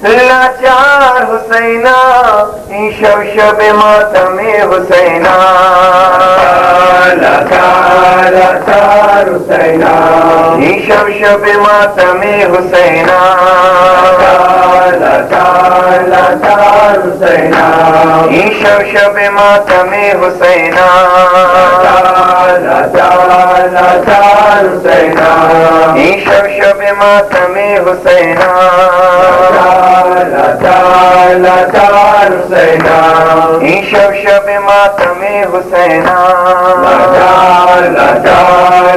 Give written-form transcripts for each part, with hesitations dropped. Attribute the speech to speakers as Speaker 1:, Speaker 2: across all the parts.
Speaker 1: لاچار حسینہ شب شب ماتم حسینہ لاچار حسینہ شب شب ماتم حسینہ لاچار حسینہ شب شب ماتم حسینہ لاچار حسینہ شب شب ماتم حسینہ لاچار حسینہ شب شب ماتم حسینہ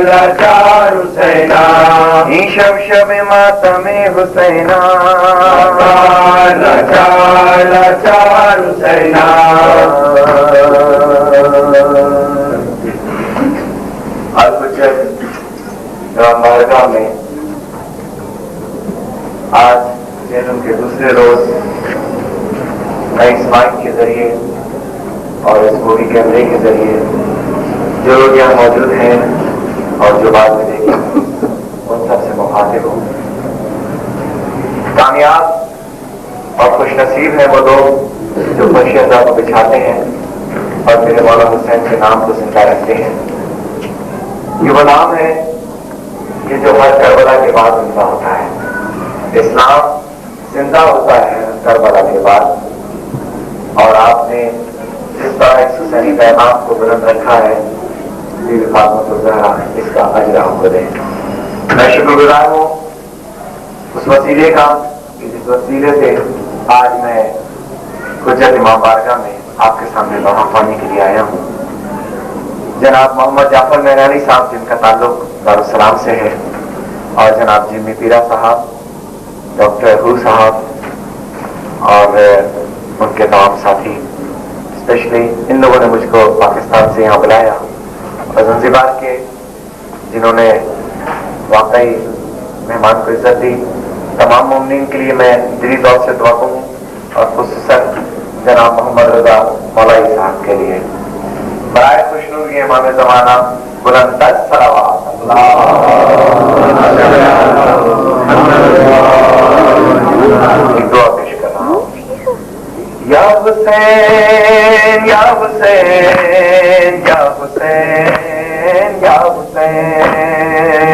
Speaker 1: لاچار حسینہ شب شب ماتم حسینہ لاچار حسینہ. الحجت بارگاہ میں آج جنم کے دوسرے روز میں اس مائک کے ذریعے اور اس مووی کیمرے کے ذریعے جو لوگ یہاں موجود ہیں اور جو بعد میں دیکھیں ان سب سے مخاطب ہوں. کامیاب اور خوش نصیب ہیں وہ لوگ جو فرش ازا کو بچھاتے ہیں اور میرے مولا حسین کے نام کو زندہ رکھتے ہیں. یہ وہ نام ہے کہ جو ہر کربلا کے بعد زندہ ہوتا ہے. اسلام زندہ ہوتا ہے کربلا کے بعد، اور آپ نے جس طرح اس حسینی پیغام کو بلند رکھا ہے بی بی فاطمہ الزہرا اس کا اجر ہم کو دیں. میں شکر گزار ہوں اس وسیلے کا کہ جس وسیلے سے آج میں حجت امام بارگاہ میں آپ کے سامنے بہا پانے کے لیے آیا ہوں. جناب محمد جعفر مینانی صاحب جن کا تعلق دارالسلام سے ہے، اور جناب جمی پیرا صاحب، ڈاکٹر ہو صاحب اور ان کے تمام ساتھی، اسپیشلی ان لوگوں نے مجھ کو پاکستان سے یہاں بلایا، اور زنزبار کے جنہوں نے واقعی مہمان کو عزت دی. تمام مومنین کے لیے میں دلی طور سے دعا کروں، اور خصوصاً جناب محمد رضا مولائی صاحب کے لیے. برائے خوشنو کی امام زمانہ بلند صلوات ایک دعا پیش کر رہا ہوں. یا حسین یا حسین یا حسین یا حسین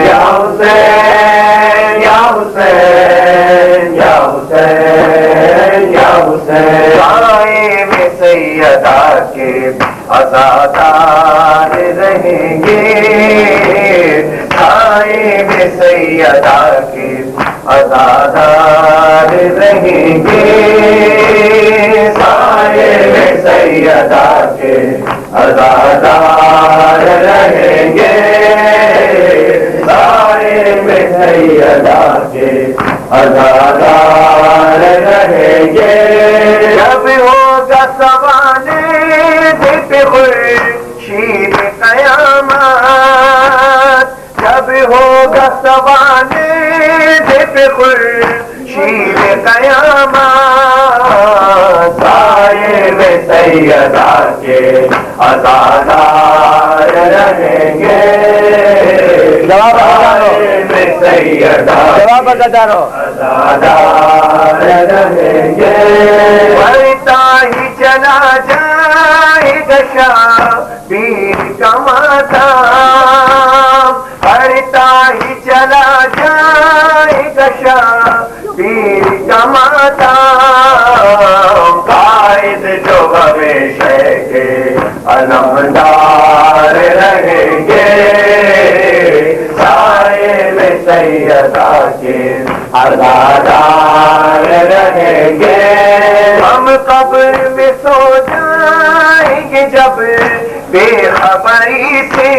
Speaker 1: یا حسین یا حسین یا حسین یا حسین قائم سیدہ کے عزادار رہیں گے، قائم سیدہ کے عزادار رہیں گے، قائم سیدہ کے عزادار رہیں گے، قائم سیدہ کے عزادار رہیں گے. جب ہوگا سوانے خورشید قیامت، جب ہوگا سوانے خورشید قیامت، سائے میں سیدہ کے عزادار رہیں گے، سائے میں سیدہ عزادار رہیں گے. بڑھتا ہی چلا جائے گشا پیر کا ماتم، بڑھتا ہی چلا جائے گشا پیر کا ماتم، قائد جو ہمیشہ کے علمدار رہیں گے، سائے میں سیدہ کے عزادار رہیں گے. ہم قبر میں سو جائیں گے جب بے خبری سے،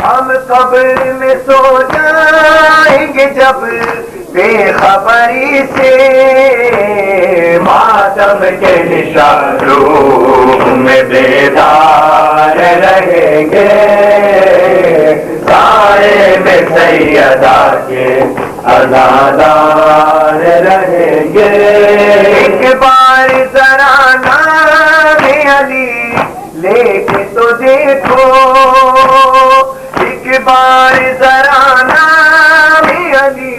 Speaker 1: ہم قبر میں سو جائیں گے جب بے خبری سے، ماتم کے نشان روح میں بیدار رہیں گے، سائے میں سیدہ کے عزادار رہیں گے. ایک بار ذرا نام علی لے کے تو دیکھو، ایک بار ذرا نام علی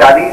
Speaker 1: 40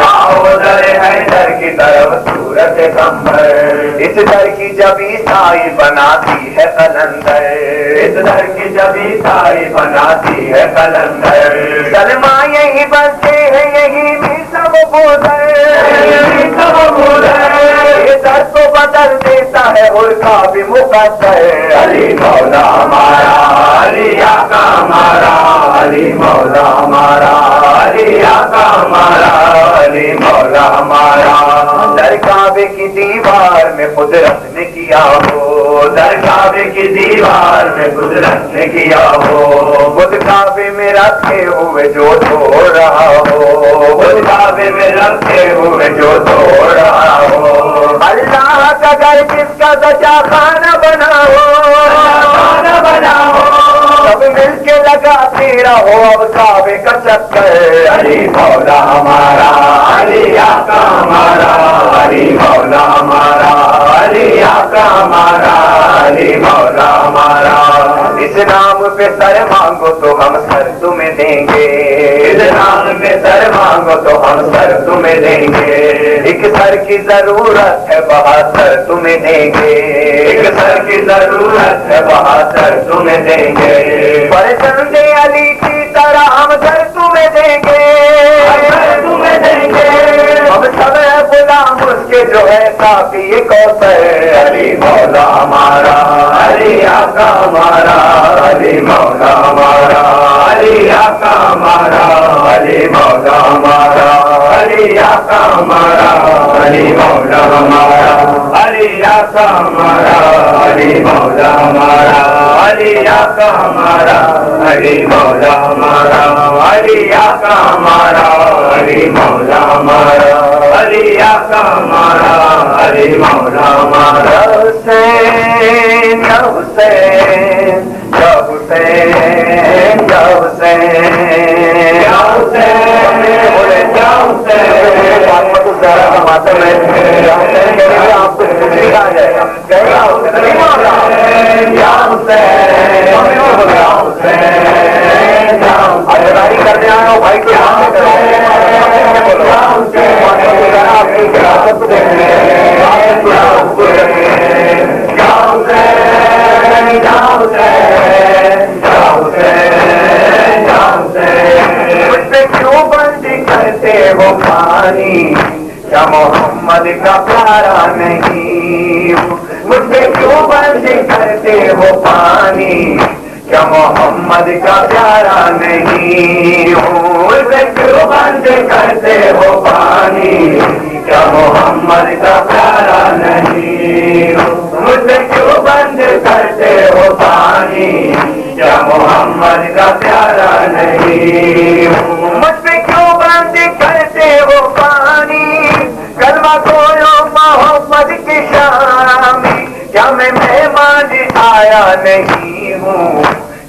Speaker 1: آؤ در حیدر کی طرف صورت قمر، اس در کی جب عیسائی بناتی ہے قلندر، اس در کی جب عیسائی بناتی ہے قلندر، سلمہ یہی بنتے ہیں یہی بھی سب بودر، یہی سب بودر، یہ در کو بدل دیتا ہے اور کا بھی مقدر، علی مولا ہمارا، علی آقا ہمارا، علی مولا ہمارا، علی آقا ہمارا، علی مولا ہمارا، در کعبے کی دیوار میں قدرت نے کیا ہو، در کعبے کی دیوار میں قدرت نے کیا ہو، خود کعبے میں رکھے ہوئے جو چھوڑ رہا ہو، خود کعبے میں رکھے ہوئے جو چھوڑ رہا ہو، اللہ کا گھر جس کا سچا خانہ بنا ہو، خانہ بنا ہو، سب مل کے لگاتے رہو اب کعبے کا چکر، علی مولا ہمارا، علی آقا ہمارا، علی مولا ہمارا، علی آقا ہمارا، علی مولا ہمارا، اس نام پہ سر مانگو تو ہم سر تمہیں دیں گے، اس نام پہ سر مانگو تو ہم سر تمہیں دیں گے، ایک سر کی ضرورت ہے بہتر تمہیں دیں گے، ایک سر کی ضرورت ہے بہتر تمہیں دیں گے، فرزند علی کی طرح ہم سر تمہیں دیں گے، تمہیں دیں گے، ہم سب ہے غلام اس کے جو ہے کافی کوثر، علی مولا ہمارا، علی آقا ہمارا، علی مولا ہمارا، علی آقا ہمارا، علی مولا ہمارا، علی آقا ہمارا، علی مولا ہمارا، علی آقا ہمارا، علی مولا ہمارا، علی آقا ہمارا، علی مولا ہمارا، علی آقا ہمارا، علی مولا ہمارا، علی آقا ہمارا، علی مولا ہمارا، حسین یا حسین یا حسین یا حسین یا حسین یا حسین، محمد الزہرا ماتم ہے، آپ کو کچھ نہیں کہا جائے گا، کہے گا حسین یا حسین یا حسین، اجراری کرنے آئے ہو بھائی کے ہاتھ میں کرو، محمد الزہرا آپ کی حراست کو دیکھنے مجھ پہ کیوں بند کرتے ہو پانی، کیا محمد کا پیارا نہیں، مجھ پہ کیوں بند کرتے ہو پانی، کیا محمد کا پیارا نہیں، مجھ پہ کیوں بند کرتے ہو پانی، کیا محمد کا پیارا نہیں، مجھ پہ کیوں بند کرتے ہو پانی، کیا محمد کا پیارا نہیں، مجھ پہ کیوں بند کرتے ہو پانی، کلمہ گویو محمد کی شامی، کیا میں مہمان آیا نہیں ہوں،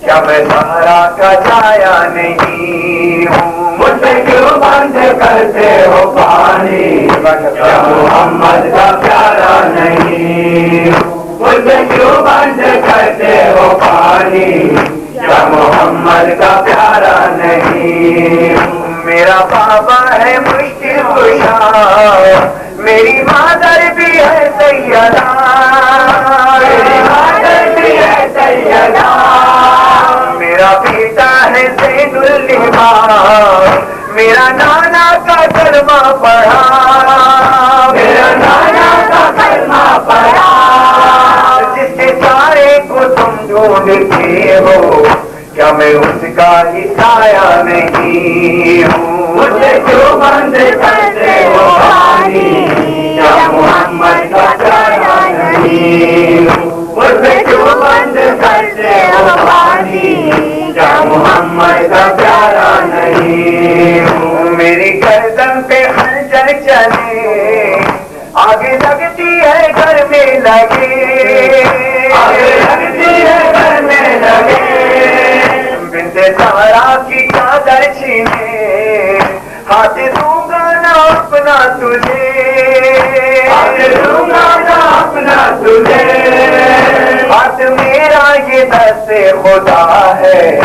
Speaker 1: کیا میں سارا کا جایا نہیں ہوں، مجھ پہ کیوں بند کرتے ہو پانی، کیا محمد کا پیارا نہیں، مجھ پہ کیوں بند کرتے ہو پانی، کیا محمد کا پیارا نہیں، میرا بابا ہے مشکل کشا، میری مادر بھی ہے سیدہ، میری مادر بھی ہے سیدہ، میرا بیٹا ہے زین العباد، میرا نانا کا کلمہ پڑھا، میرا نانا کا کلمہ پڑھا، جس کے سارے کو تم ڈھونڈتے ہو، کیا میں اس کا ہی سایہ نہیں ہوں، مجھے کیوں بند کرتے ہو پانی، کیا محمد کا پیارا نہیں ہوں، مجھے کیوں بند کرتے ہو پانی، کیا محمد کا پیارا نہیں ہوں، میری گردن پہ خنجر چلے، آگے لگتی ہے گھر میں لگے، آگے لگتی ہے گھر میں لگے، بنت زہرا کی چادر چھینے، ہاتھ دوں گا نہ اپنا تجھے، ہاتھ دوں گا نہ اپنا تجھے، ہاتھ میرا یہ دست خدا ہے،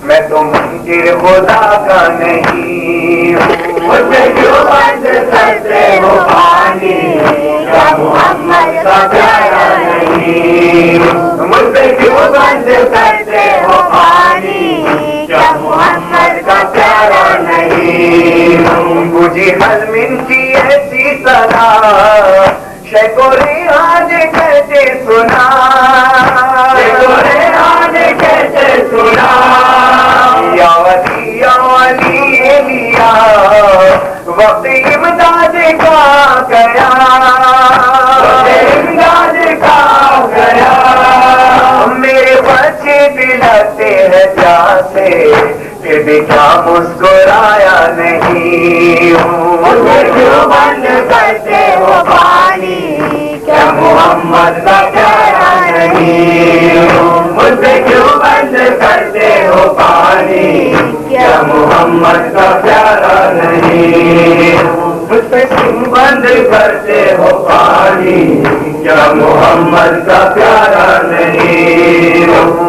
Speaker 1: میں تو منکر خدا کا نہیں ہوں.
Speaker 2: مجھے کیوں بند کرتے ہو پانی، کیا محمد کا پیارا نہیں ہوں.
Speaker 1: مجھے
Speaker 2: کیوں بند کرتے ہو پانی، کیا محمد کا پیارا نہیں ہوں.
Speaker 1: مجھے حلم کی ایسی صدا شیخو ریحان کہتے سنا،
Speaker 2: شیخو ریحان کہتے سنا،
Speaker 1: یا ولی یا ولی لیا وقت امداد کا گیا،
Speaker 2: امداد کا گیا.
Speaker 1: میرے بچے بلکتے ہیں پیاسے پھر بھی کیا مسکرایا نہیں ہوں.
Speaker 2: مجھے کیوں بند کرتے ہو پانی، کیا محمد کا پیارا نہیں ہوں. مجھے کیوں بند کرتے ہو پانی، کیا محمد کا پیارا نہیں ہوں.
Speaker 1: مجھ پہ سن
Speaker 2: بند کرتے ہو پانی، کیا محمد کا پیارا نہیں ہوں.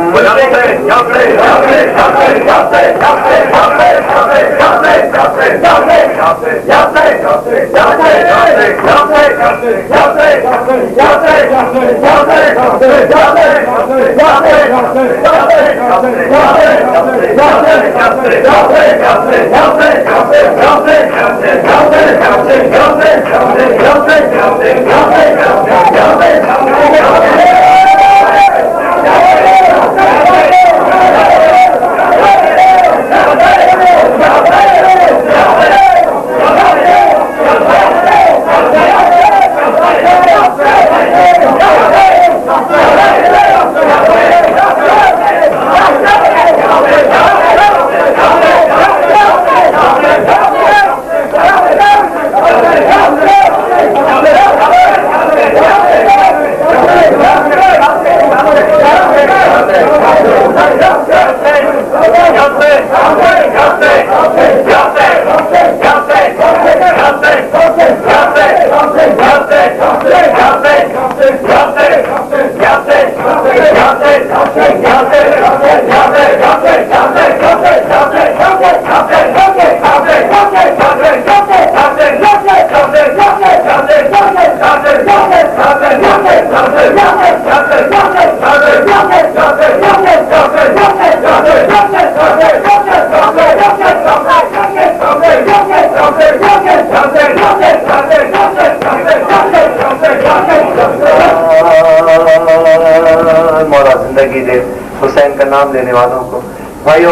Speaker 1: مولا زندگی دے حسین کا نام لینے والوں کو. بھائیو،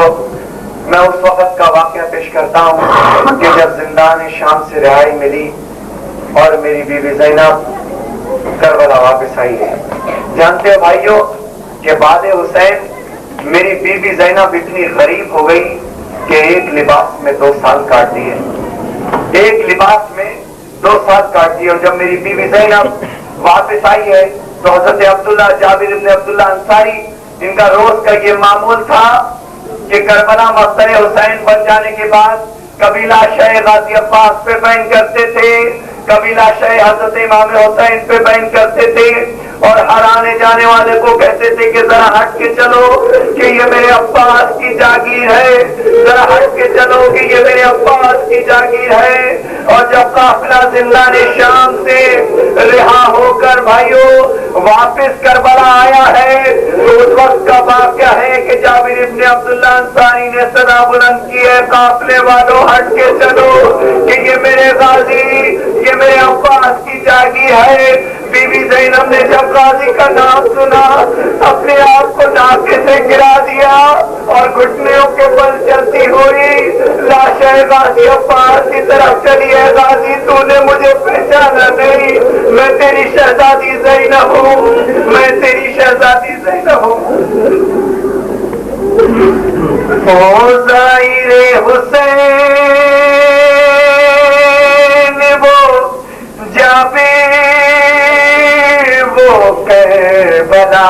Speaker 1: میں اس وقت کا واقعہ پیش کرتا ہوں کہ جب زندان شام سے رہائی ملی اور میری بیوی زینب کربلا واپس آئی ہے. جانتے ہو بھائیو کہ بعد حسین میری بیوی زینب اتنی غریب ہو گئی کہ ایک لباس میں 2 سال کاٹ دیے، ایک لباس میں 2 سال کاٹ دیے. اور جب میری بیوی زینب واپس آئی ہے تو حضرت عبداللہ جابر ابن عبداللہ انصاری، ان کا روز کا یہ معمول تھا کہ کربلا مقتل حسین بن جانے کے بعد کبھی لاشیں غازی عباس پہ بیان کرتے تھے، کبھی لاشیں حضرت امام حسین پہ بیان کرتے تھے، اور ہر آنے جانے والے کو کہتے تھے کہ ذرا ہٹ کے چلو کہ یہ میرے عباس کی جاگیر ہے، ذرا ہٹ کے چلو کہ یہ میرے عباس کی جاگیر ہے. اور جب قافلہ زندان شام سے رہا ہو کر بھائیو واپس کربلا آیا ہے تو اس وقت کا واقعہ ہے کہ جابر ابن عبداللہ انصاری نے صدا بلند کی ہے، قافلے والوں ہٹ کے چلو کہ یہ میرے غازی، یہ میرے عباس کی جاگیر ہے. بی بی زینب نے جب غازی کا نام سنا اپنے آپ کو ناکے سے گرا دیا اور گھٹنوں کے بل چلتی ہوئی لاش غازی عباس کی طرف چلی ہے. غازی تو نے مجھے پہچانا نہیں، میں تیری شہزادی زینب ہوں، میں تیری شہزادی زینب ہوں. او ظاہر حسین وہ جابر وہ کربلا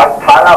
Speaker 1: 18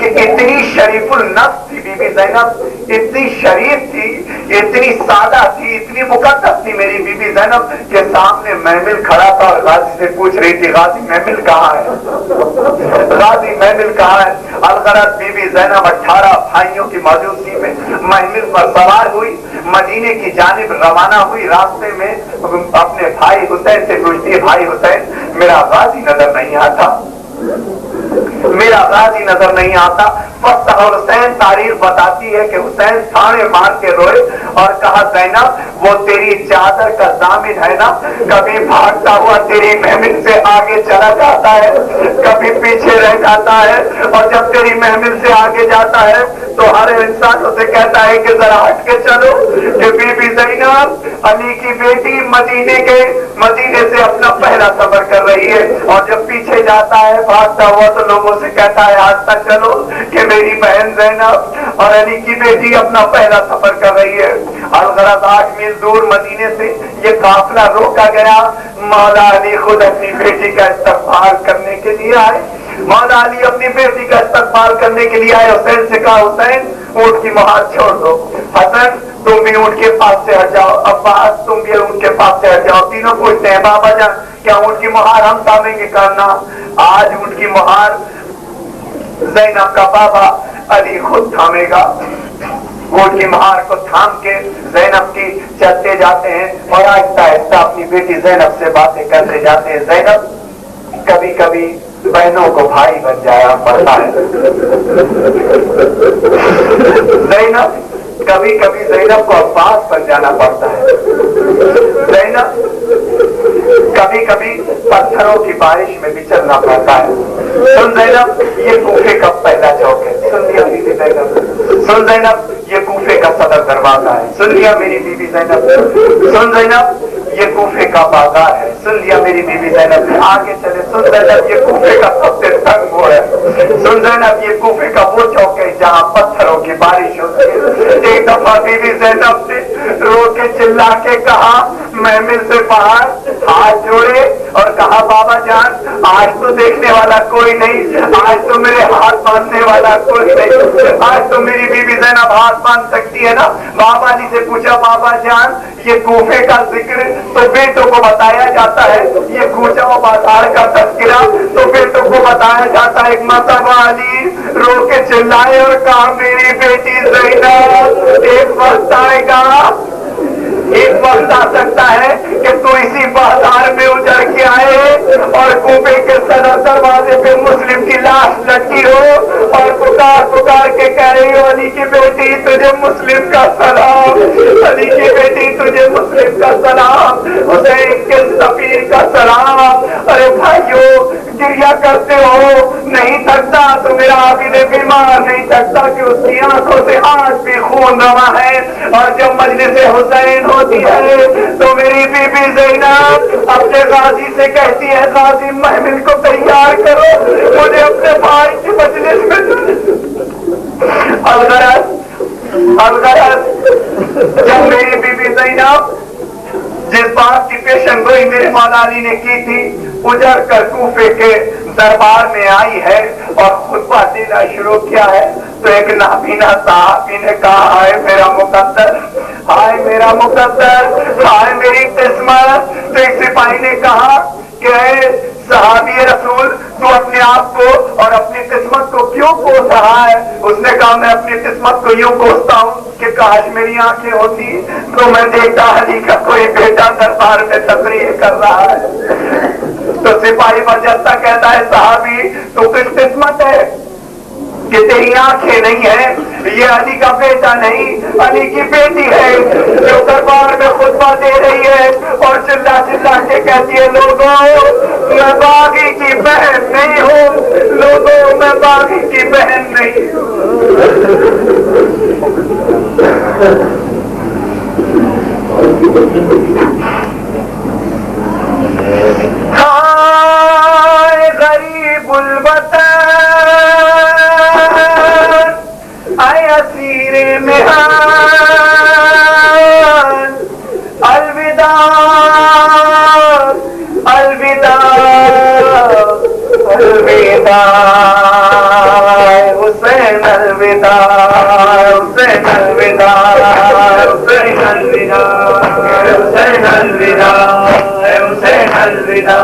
Speaker 1: کہ اتنی شریف النفس تھی بی بی زینب، اتنی شریف تھی، اتنی سادہ تھی، اتنی مقدس تھی میری بی بی زینب کہ سامنے محمل کھڑا تھا اور غازی سے پوچھ رہی تھی غازی محمل کہاں ہے، غازی محمل کہاں ہے۔ الغرض بی بی زینب 18 بھائیوں کی موجودگی میں محمل پر سوار ہوئی، مدینے کی جانب روانہ ہوئی۔ راستے میں اپنے بھائی حسین سے پوچھتی ہے بھائی حسین میرا غازی نظر نہیں آتا، میرا غازی نظر نہیں آتا۔ اور حسین تاریخ بتاتی ہے کہ حسین تھانے مار کے روئے اور کہا زینب وہ تیری چادر کا ضامن ہے نا، کبھی بھاگتا ہوا تیری محمل سے آگے چلا جاتا ہے، کبھی پیچھے رہ جاتا ہے، اور جب تیری محمل سے آگے جاتا ہے تو ہر انسان اسے کہتا ہے کہ ذرا ہٹ کے چلو۔ کہ بی بی زینب علی کی بیٹی مدینے سے اپنا پہلا سفر کر رہی ہے، اور جب پیچھے جاتا ہے بھاگتا ہوا تو لوگوں سے کہتا ہے آہستہ چلو، کہ میری بہن زینب اور علی کی بیٹی اپنا پہلا سفر کر رہی ہے۔ الغرض 8 میل دور مدینے سے یہ قافلہ روکا گیا۔ مولا علی خود اپنی بیٹی کا استقبال کرنے کے لیے آئے، مولا علی اپنی بیٹی کا استقبال کرنے کے لیے آئے۔ حسین سے کہا حسین اونٹ کی مہار چھوڑ دو، حسن تم بھی اونٹ کے پاس سے ہٹ جاؤ، عباس تم بھی اونٹ کے پاس سے ہٹ جاؤ۔ تینوں پوچھتے ہیں بابا جان کیا اونٹ کی مہار ہم تھامیں گے؟ کرنا آج اونٹ کی مہار زینب کا بابا علی خود تھامے گا۔ اونٹ کی مہار کو تھام کے زینب کی چلتے جاتے ہیں اور آہستہ آہستہ اپنی بیٹی زینب سے باتیں کرتے جاتے ہیں۔ زینب کبھی کبھی بہنوں کو بھائی بن جایا پڑتا ہے، زینب کبھی کبھی زینب کو عباس بن جانا پڑتا ہے، زینب کبھی کبھی پتھروں کی بارش میں بھی چلنا پڑتا ہے۔ سن زینب یہ کوفے کا پہلا چوک ہے، سن لیا بیوی زینب، سن زینب یہ کوفے کا صدر دروازہ ہے، سن لیا میری بیوی زینب، سن زینب یہ کوفے کا بازار ہے، سن لیا میری بیوی زینب۔ آگے چلے سن زینب یہ کوفے کا سب سے تنگ موڑ ہے، سن زینب یہ کوفے کا وہ چوک ہے جہاں پتھروں کی بارش ہوتی ہے۔ ایک دفعہ بیوی زینب نے رو کے چلا کے کہا محمل سے باہر ہاتھ جوڑے اور کہا بابا جان آج تو دیکھنے والا کوئی نہیں، آج تو میرے ہاتھ باندھنے والا کوئی نہیں، آج تو میری بیوی زینب ہاتھ باندھ سکتی ہے نا۔ بابا جی سے پوچھا بابا جان یہ کوفے کا ذکر تو بیٹوں کو بتایا جاتا ہے، یہ کوچہ و بازار کا تذکرہ تو بیٹوں کو بتایا جاتا ہے۔ ایک مرتبہ علی رو کے چلائے اور کہا میری بیٹی زینب ایک وقت آئے گا، ایک وقت آ سکتا ہے کہ تو اسی بازار میں اجڑ کے آئے اور کوفے کے صدر دروازے پہ مسلم کی لاش لٹکی ہو اور پکار کے کہہ رہی ہو علی کی بیٹی تجھے مسلم کا سلام، علی کی بیٹی تجھے مسلم کا سلام، حسین کے سفیر کا سلام۔ ارے بھائیو گریا کرتے ہو نہیں تھکتا تو میرا عابد بیمار نہیں تھکتا کہ اس کی آنکھوں سے آج بھی خون روا ہے، اور جب مجلس حسین ہوتی ہے تو میری بی بی زینب اپنے غازی سے کہتی ہے غازی محمل کو تیار کرو مجھے اپنے بھائی کی مجلس میں۔ الغرض جب میری بی بی زینب جس بات کی پیشن گوئی میرے مولا علی نے کی تھی اجڑ کر کوفے کے دربار میں آئی ہے اور خطبہ دینا شروع کیا ہے تو ایک نابینا صحابی نے کہا ہائے میرا مقدر، ہائے میرا مقدر، ہائے میری قسمت۔ تو ایک سپاہی نے کہا کہ اے صحابی رسول تو اپنے آپ کو اور اپنی قسمت کو کیوں کوس رہا ہے؟ اس نے کہا میں اپنی قسمت کو یوں کوستا ہوں کہ کاش میری آنکھیں ہوتی تو میں دیکھتا علی کا کوئی بیٹا دربار میں تقریر کر رہا ہے۔ تو سپاہی برجستہ کہتا ہے صحابی تو کس قسمت ہے کہ تیری آنکھیں نہیں ہیں، یہ علی کا بیٹا نہیں علی کی بیٹی ہے جو دربار میں خطبہ دے رہی ہے اور چلا چلا کے کہتی ہے لوگوں میں باغی کی بہن نہیں ہوں، لوگوں میں باغی کی بہن نہیں ہوں۔ ہائے غریب الوطن اے اسیر مہان الوداع الوداع الوداع حسین حسین الوداع حسین الوداع حسین الوداع حسین الوداع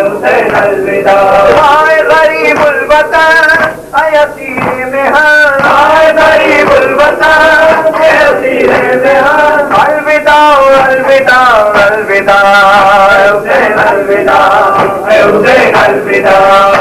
Speaker 1: حسین الوداع آئے غریب الوطن اے اسیر مہر آئے غریب الوطن اے اسیر مہر الوداع الوداع الوداع حسین الوداع حسین الوداع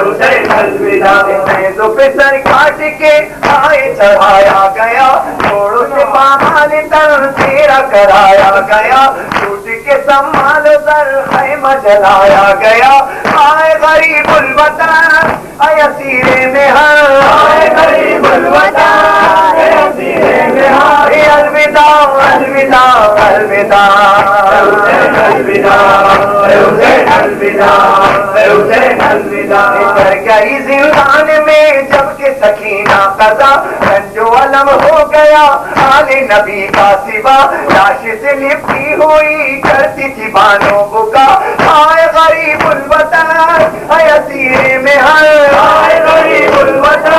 Speaker 1: حسین الوداع تو پسر کاٹ کے آئے چڑھایا گیا چھوڑوں سے پامال تر تیرا کرایا گیا ٹوٹ کے سنبھال در خیمہ جلایا گیا آئے غریب الوطن اے اسیر مہر آئے غریب الوطن اے اسیر مہر الوداع الوداع الوداع حسین الوداع حسین الوداع حسین الوداع کر گئی زندان میں جب کہ سکینہ قضا رنجو علم ہو گیا آل نبی کا سوا لاش سے لپٹی ہوئی کرتی تھی بانو بکا آئے غریب الوطن اے اسیر مہر آئے غریب الوطن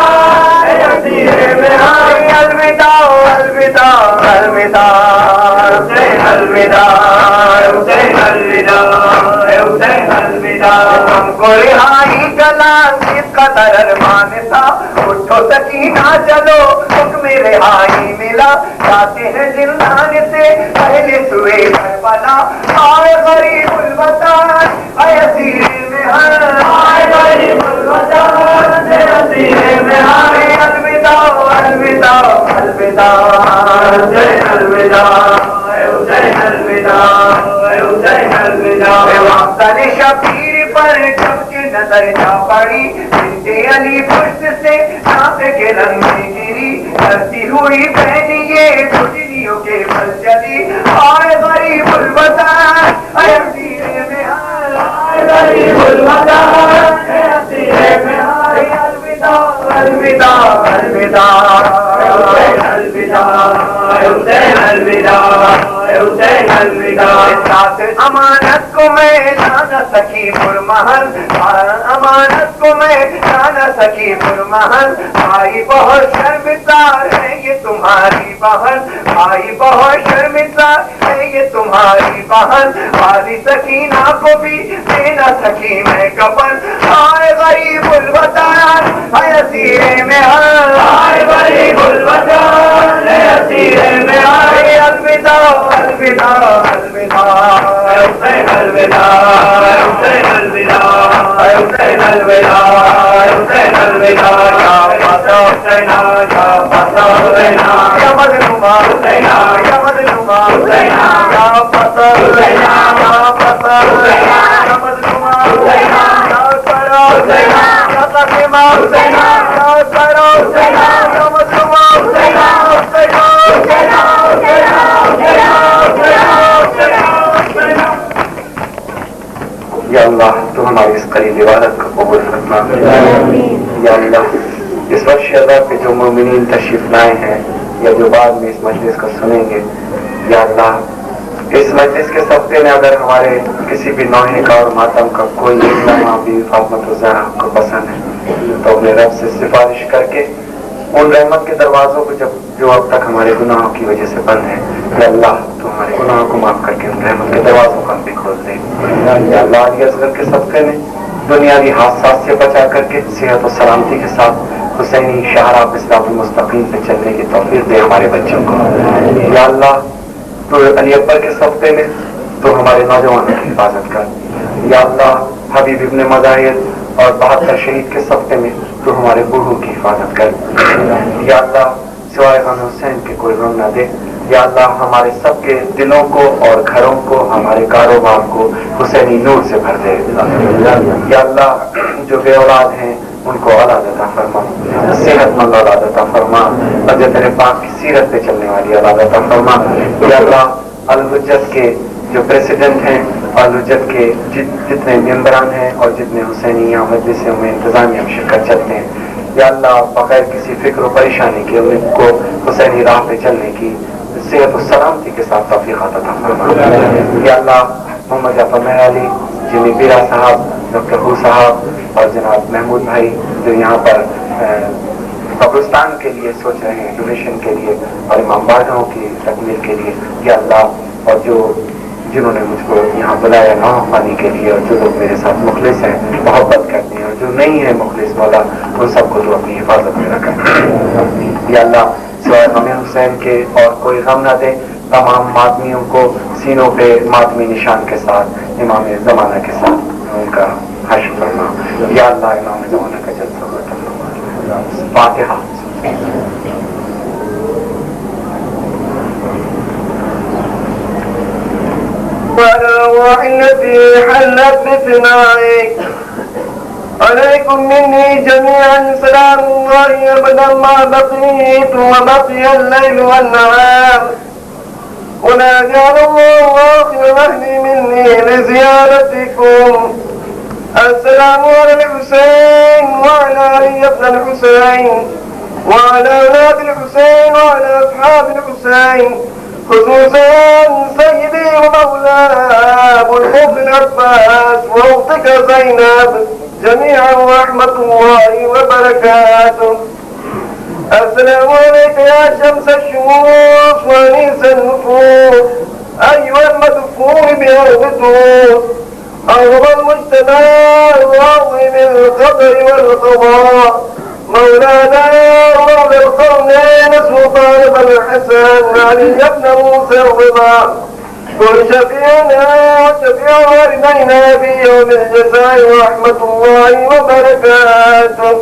Speaker 1: اے اسیر مہر الوداع الوداع الوداع حسین الوداع حسین الوداع حسین الوداع ہم کو رہائی گلا جس کا ارمان تھا اٹھو سکینہ چلو حکم رہائی ملا جاتے ہیں زندان سے پہلے سوئے کربلا آئے غریب الوطن اے اسیر مہر آئے غریب الوطن اے اسیر مہر الوداع الوداع الوداع حسین الوداع حسین الوداع حسین الوداع وقت علی شبیر پر جب کہ نظر جا پڑی بنت علی پشت سے ناک کے رنگ میں گری کرتی ہوئی بہن یہ گھٹنیوں کے بل چلی آئے غریب الوطن اے اسیر مہر آئے غریب الوطن اے اسیر مہر الوداع الوداع الوداع حسین الوداع حسین الوداع حسین الوداع ساتھ امانت کو میں لانا سکی پرمہر امانت کو میں لانا سکی پرمہر بھائی بہت شرمسار ہے یہ تمہاری بہن بھائی بہت شرمسار ہے یہ تمہاری بہن والی سکینہ کو بھی دینا سکی میں کفن آئے غریب الوطن اے اسیر مہر آئے غریب الوطن اے اسیر مہر الوداع الوداع الوداع حسین الوداع حسین الوداع حسین الوداع حسین الوداع یا پتا حسینہ یا پتا حسینہ یا مظلومہ حسینہ یا مظلومہ حسینہ یا پتا حسینہ یا پتا حسینہ یا مظلومہ حسینہ یا سرا حسینہ یا قاسمہ حسینہ یا سرا حسینہ یا مظلومہ حسینہ حسینہ حسینہ یا اللہ تو ہماری اس قریب عبادت کو قبول فرما یا اللہ اس وقت شہدا پہ جو مومنین تشریف لائے ہیں یا جو بعد میں اس مجلس کو سنیں گے یا اللہ اس مجلس کے صدقے میں اگر ہمارے کسی بھی نوحے کا اور ماتم کا کوئی ایک لمحہ بھی فاطمہ الزہرا کو پسند ہے تو اپنے رب سے سفارش کر کے ان رحمت کے دروازوں کو جو اب تک ہمارے گناہوں کی وجہ سے بند ہے یا اللہ تو ہمارے گناہوں کو معاف کر کے ان رحمت کے دروازوں کو ہم بھی کھول دیں یا اللہ علی اصغر کے صدقے میں دنیاوی حادثات سے بچا کر کے صحت و سلامتی کے ساتھ حسینی شاہراہ پہ صراط المستقیم پہ چلنے کی توفیق دے ہمارے بچوں کو یا اللہ تو علی اکبر کے صدقے میں تو ہمارے نوجوانوں کی حفاظت کر یا اللہ حبیب ابن مظاہر اور 72 شہید کے صدقے میں تو ہمارے بوڑھوں کی حفاظت کر یا اللہ سوائے غم حسین کے کوئی غم نہ دے یا اللہ ہمارے سب کے دلوں کو اور گھروں کو ہمارے کاروبار کو حسینی نور سے بھر دے یا اللہ جو بے اولاد ہیں ان کو اولاد عطا فرما صحت مند اولاد عطا فرما اور جو تیرے پاک کی سیرت پہ چلنے والی اولاد عطا فرما یا اللہ الحجت کے جو پریسیڈنٹ ہیں اور الحجت کے جتنے ممبران ہیں اور جتنے حسینیہ مجلسوں میں انتظامیہ میں شرکت چلتے ہیں یا اللہ بغیر کسی فکر و پریشانی کے ان کو حسینی راہ پہ چلنے کی صحت و سلامتی کے ساتھ توفیق عطا فرما یا اللہ محمد جعفر مہر جمی بیرا صاحب ڈاکٹر ہو صاحب اور جناب محمود بھائی جو یہاں پر قبرستان کے لیے سوچ رہے ہیں، ڈونیشن کے لیے اور امام باڑوں کی تکمیل کے لیے، یا اللہ، اور جنہوں نے مجھ کو یہاں بلایا نام پانی کے لیے، اور جو لوگ میرے ساتھ مخلص ہیں، محبت کرتے ہیں، اور جو نہیں ہے مخلص، مولا ان سب کو تو اپنی حفاظت میں رکھا۔ یا اللہ، سوائے غم حسین کے اور کوئی غم نہ دے، تمام ماتمیوں کو سینوں پہ ماتمی نشان کے ساتھ امام زمانہ کے ساتھ ان کا حشر فرما۔ یا اللہ، امام زمانہ کا جلسہ فرما۔ فاتحہ۔
Speaker 2: والأرواح التي حلت بثنائك عليكم مني جميعا سلام الله أبدا ما بقيت وبقي الليل والنهار، ولا جعل الله آخر أهلي مني لزيارتكم. السلام على الحسين وعلى علي بن الحسين وعلى أولاد الحسين وعلى أصحاب الحسين، خصوصا سيدي ومولاي أبو الفضل العباس وأختك زينب جميعا ورحمة الله وبركاته. السلام عليك يا شمس الشموس وأنيس النفوس، أيها المدفون بأرض الدود، أرض المجتمع العظيم القدر والقضاء، مولانا مولى القرنين السلطان بن الحسن علي بن موسى الرضا، كن شفيعنا وشفيع والدينا في يوم الجزاء ورحمة الله وبركاته.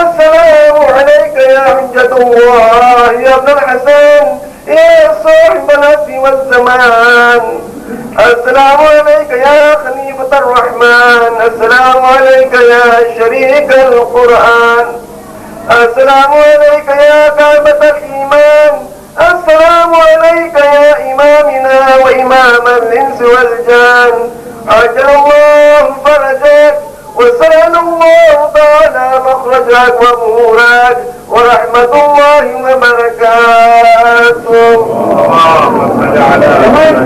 Speaker 2: السلام عليك يا حجة الله يا ابن الحسن يا صاحب الأسر والزمان. السلام عليك يا خليفة الرحمن. السلام عليك يا شريك القرآن. السلام عليك يا كعبة الإيمان. السلام عليك يا إمامنا وإمام الإنس والجان. عجل الله فرجك وسهل الله تعالى مخرجك وظهورك ورحمة الله وبركاته.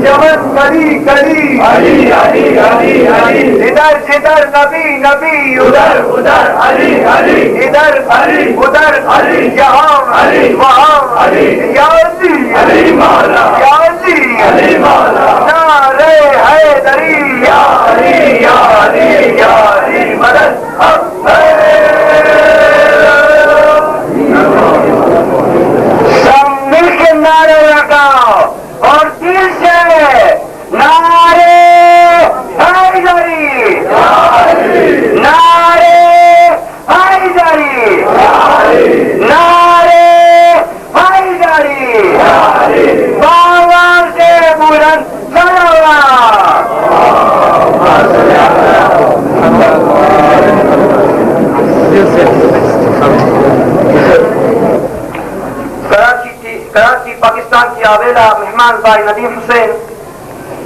Speaker 2: جمن کلی کلی علی علی علی علی، ادھر جدھر نبی نبی ادھر ادھر علی علی، ادھر علی ادھر علی، یہاں علی وہاں علی، یا علی علی مولا، یا علی علی مولا، نعرے حیدری یا علی یا علی یا علی مدد سب مل کے نعرے لگاؤ اور دل سے نعرے حیدری، نعرے حیدری، نعرے حیدری، باور سے بلند صلوات۔ کراچی پاکستان کی آویلا مہمان بھائی ندیم حسین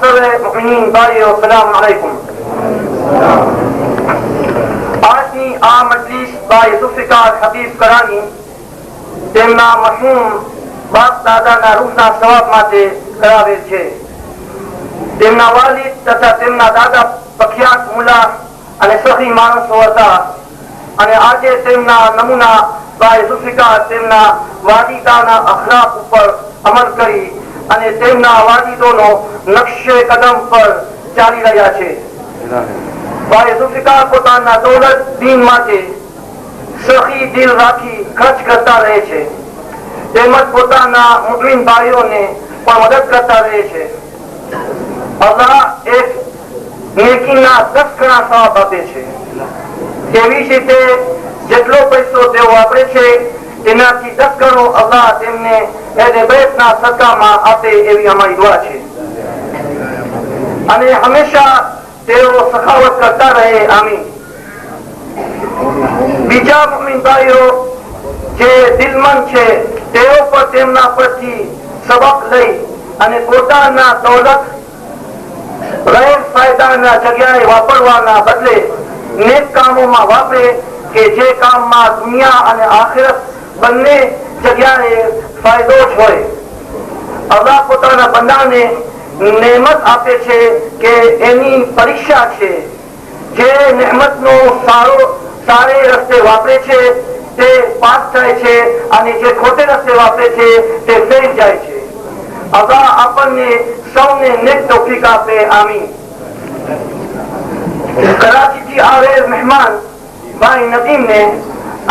Speaker 2: سب مؤمنین بھائیو السلام علیکم۔ آجنی عام مجلس بھائی ذوالفقار حبیب کرانی તેમના મરહૂમ બાપ દાદાના રૂહના સવાબ માટે કરાવેલ છે। તેમના વાલિદ તથા તેમના દાદા પ્રખ્યાત મુલા અને સખી માણસો હતા અને આજે તેમના નમૂના ભાઈ ઝુલ્ફિકાર તેમના વાલિદાના અખલાક ઉપર અમલ કરી અને તેમના વાલિદોનો નકશે કદમ પર ચાલી રહ્યા છે। ભાઈ ઝુલ્ફિકાર પોતાના દૌલત દીન માટે સખી દિલ રાખી ખર્ચ કરતા રહે છે, તેમજ પોતાના મુસ્લિમ ભાઈઓને પણ મદદ કરતા રહે છે। અલ્લાહ એક નેકીના 10 ગણા સવાબ આપે છે। તેવી જ રીતે જેટલો પૈસો તેઓ વાપરે છે તેનાથી 10 ગણો અલ્લાહ તેમને અહેલે બેતના સદકામાં આપે એવી અમારી દુઆ છે અને હંમેશા તેઓ સખાવત કરતા રહે, આમીન। બીજા મુમિન ભાઈઓ જે દિલમંદ છે તેઓ પણ તેમના પરથી સબક લઈ અને પોતાના દૌલત ગેર ફાયદાના જગ્યાએ વાપરવાના બદલે નેક કામોમાં વાપરે કે જે કામમાં દુનિયા અને આખિરત બંને જગ્યાએ ફાયદો જ હોય। અલ્લાહ પોતાના બંદાને નેમત આપે છે કે એની પરીક્ષા છે। જે નેમતનો સારે રસ્તે વાપરે છે
Speaker 3: તે પાસ થાય છે અને જે ખોટે રસ્તે વાપરે છે તે ફેલ જાય છે. અલ્લાહ આપણને સૌને નેક તૌફીક આપે. આમીન. કરાચીથી આવેલ મહેમાન ભાઈ નદીમને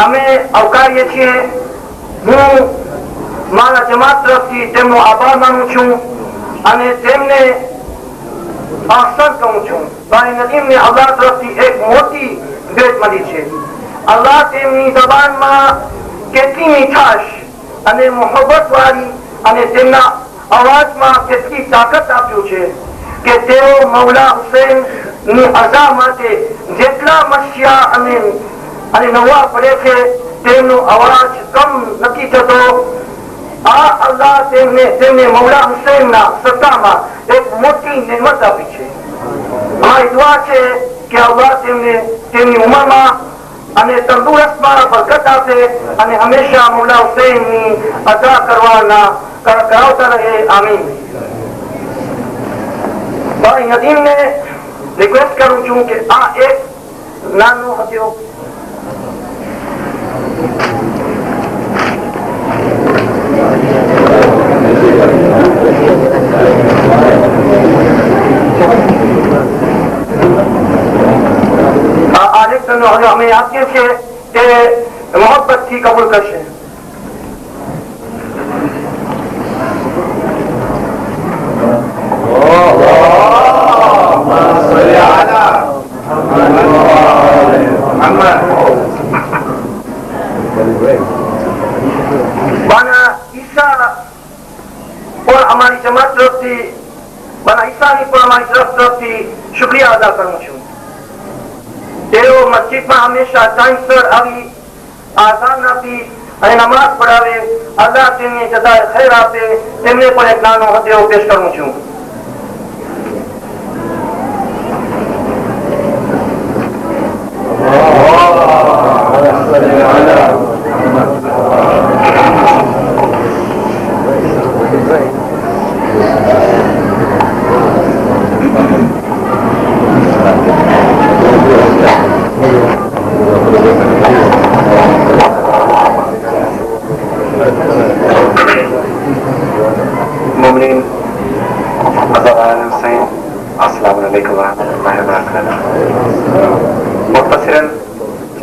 Speaker 3: અમે આવકારીએ છીએ. હું મારા જમાત તરફથી તેમનો આભાર માનું છું અને તેમને આહસાન કહું છું. ભાઈ નદીમને અલ્લાહ તરફથી એક મોટી ભેટ મળી છે. અલ્લાહ તેમની જબાનમાં કેટલી મીઠાશ અને મોહબ્બત વાળી અને તેમના અવાજમાં કેટલી તાકાત આપ્યું છે કે તેઓ મૌલા હુસૈન ની અઝા માટે જેટલા મસ્યા અને નવા પડે છે તેમનો અવાજ કમ નથી થતો. આ અલ્લાહ તેમને મૌલા હુસૈનના સત્તામાં એક મોટી નિમત આપી છે. અમારી દુઆ છે કે અલ્લાહ તેમની ઉંમરમાં અને તંદુરસ્તમાં બરકત આપે અને હંમેશા મૌલા હુસૈનની અદા કરાવતા રહે. આમીન. ભાઈ નદીમને રિક્વેસ્ટ કરું છું કે આ એક નાનો હતો અમે આપીએ છીએ તે મોહબ્બતથી કબૂલ કરશે. બાના ઈસા પણ અમારી જમાત તરફથી બાના ઈસાની પણ અમારી તરફથી શુક્રિયા અદા કરું છું. તેઓ મસ્જિદમાં હંમેશા ટાઈમસર આવી આઝાન આપી અને નમાઝ પઢાવે. અલ્લાહ તેમને જઝાએ ખૈર આપે. તેમને પણ એક નાનો હદિયો પેશ કરું છું.